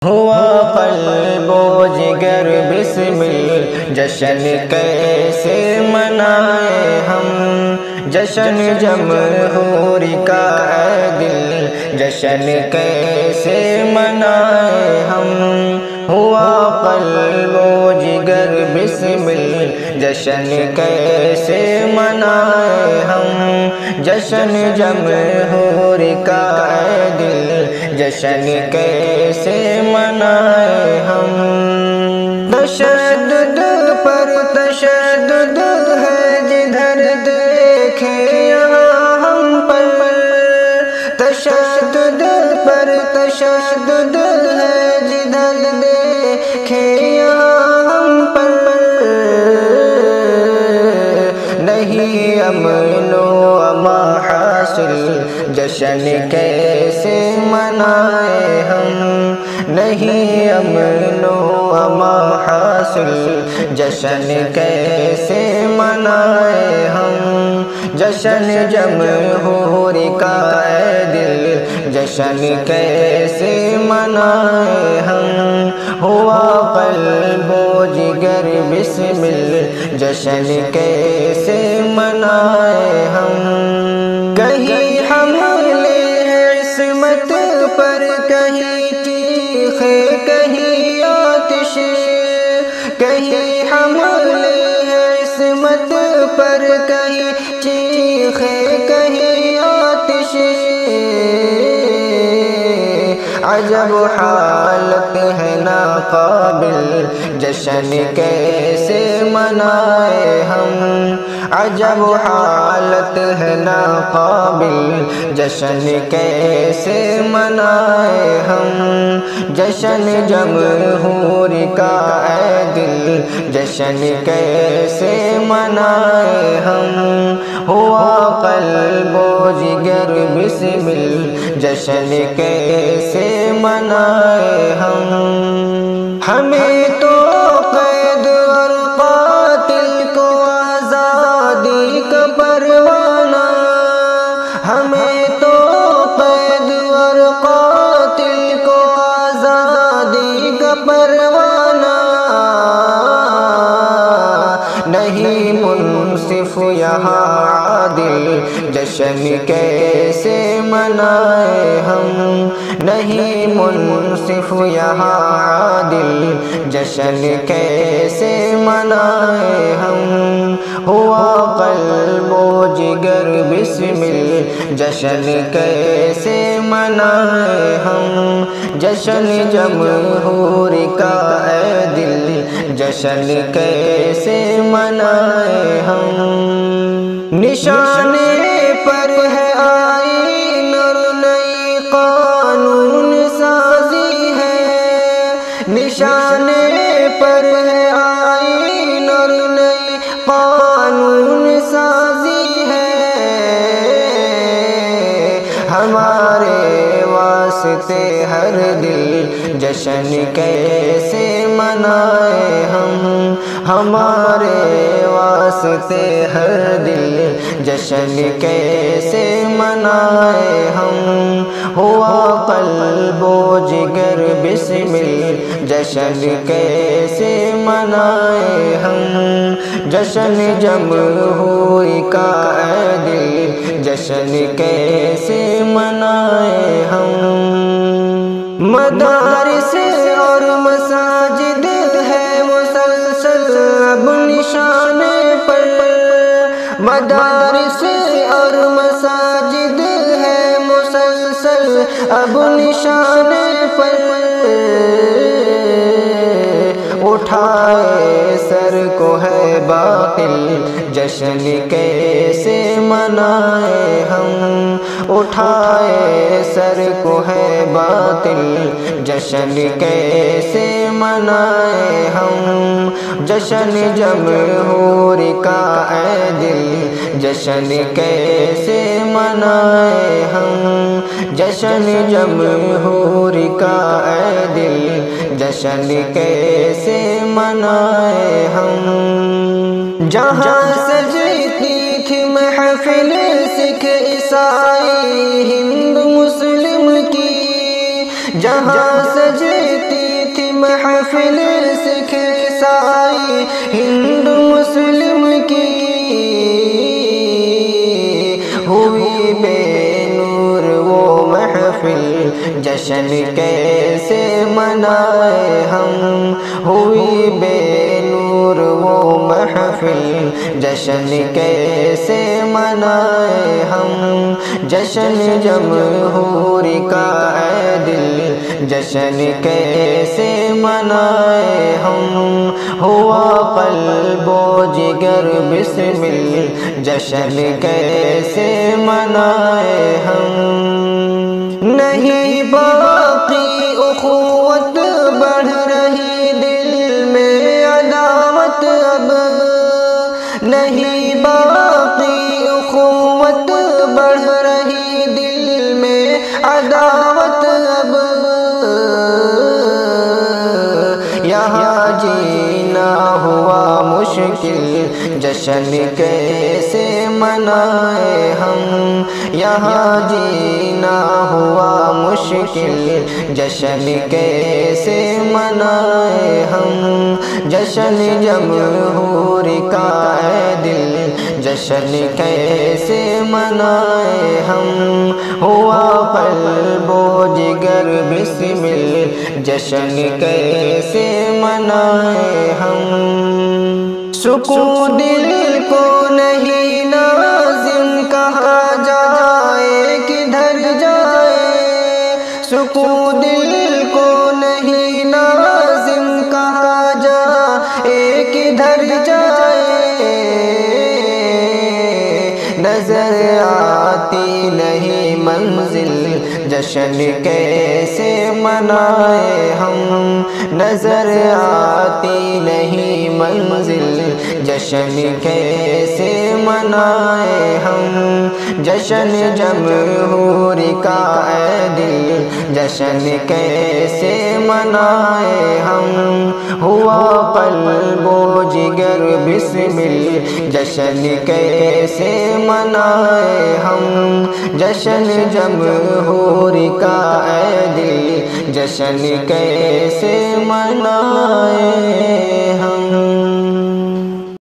ہوا قلب و جگر بسمل جشن کیسے منائے ہم، جشن جمہوری کا اے دل جشن کیسے منائے ہم، ہوا قلب و جگر بسمل جشن کیسے منائے ہم، جشن جمہوری کا اے دل جشن کیسے منائے ہم۔ تشدد پر تشدد ہے جدھر دیکھے یہاں ہم پر، تشدد پر تشدد ہے جدھر دیکھے یہاں ہم پر، نہیں امن و امان حاصل جشن کیسے منائے ہم، نہیں امن و امان حاصل جشن کیسے منائے ہم، جشن جمہوری کا اے دل جشن کیسے منائے ہم، ہوا قلب و جگر بسمل جشن کیسے منائے ہم۔ کہیں حملے ہیں عصمت پر، کہیں چیخے کہیں آتش، کہیں حملے ہیں عصمت پر، کہیں چیخے کہیں آتش، عجب حالت ہے ناقابل جشن کیسے منائے ہم، عجب حالت ہے ناقابل جشن کیسے منائے ہم، جشن جمہوری کا اے دل جشن کیسے منائے ہم، ہوا قلب و جگر بسمل جشن کیسے منائے ہم۔ ہمیں تو قید اور قاتل کو آزادی کا پروانہ، ہمیں تو قید اور قاتل کو آزادی کا پروانہ، نہیں منصف یہاں عادل جشن کیسے منائے ہم، نہیں منصف یہاں عادل جشن کیسے منائے ہم، ہوا قلب و جگر بسمل جشن کیسے منائے ہم، جشن جمہوری کا اے دل جشن کیسے منائے ہم۔ نشانے پر ہے آئین اور نئی قانون سازی ہے، نشانے پر ہے آئین اور نئی قانون سازی ہے، ہمارے واسطے ہر دل جشن کیسے منائے ہم، ہمارے واسطے ہر دل جشن کیسے منائے ہم، ہوا قلب و جگر بسمل جشن کیسے منائے ہم، جشن جمہوری کا اے دل جشن کیسے منائے ہم۔ مدارس اور مساجد ہے مسلسل اب نشانے پر، مدارس اور مساجد ہے مسلسل اب نشانے پر، اٹھائے سر کو ہے باطل جشن کیسے منائے ہم، اٹھائے سر کو ہے باطل جشن کیسے منائے ہم، جشن جمہوری کا اے دل جشن کیسے منائے ہم، جشن جمہوری کا اے دل جشن کیسے منائے ہم۔ جہاں سجتی تھی محفل سکھ عیسائی ہندو مسلم کی، جہاں سجتی ہند مسلم کی ہوئی بے نور وہ محفل، جشن کیسے منائے ہم، ہوئی بے نور وہ محفل، جشن کیسے منائے ہم، جشن جمہوری کا اے دل، جشن کیسے منائے ہم، ہوا قلب و جگر بسمل، جشن کیسے منائے ہم، نہیں باقی اخوت بڑھ رہی دل میں عداوت اب، نہیں باقی اخوت بڑھ رہی دل میں عداوت اب، یہاں جینا ہوا مشکل، جشن کیسے منائے ہم، یہاں جینا ہوا مشکل، جشن کیسے منائے ہم، جشن جمہوری کا اے دل، جشن کیسے منائے ہم، ہوا قلب و جگر بسمل، جشن کیسے منائے ہم، سکون دل کو نہیں ناظم کہا جائے کدھر جائے، سکون دل کو نہیں ناظم کہا جائے کدھر جائے، نظر آتی نہیں منزل، جشن کیسے منائے ہم، نظر آتی نہیں منزل، جشن کیسے منائے ہم، جشن جمہوری کا اے دل، جشن کیسے منائے ہم، ہوا قلب و جگر بسمل، جشن کیسے منائے ہم، جشن جمہوری کا اے دل، جشن کیسے منائے ہم۔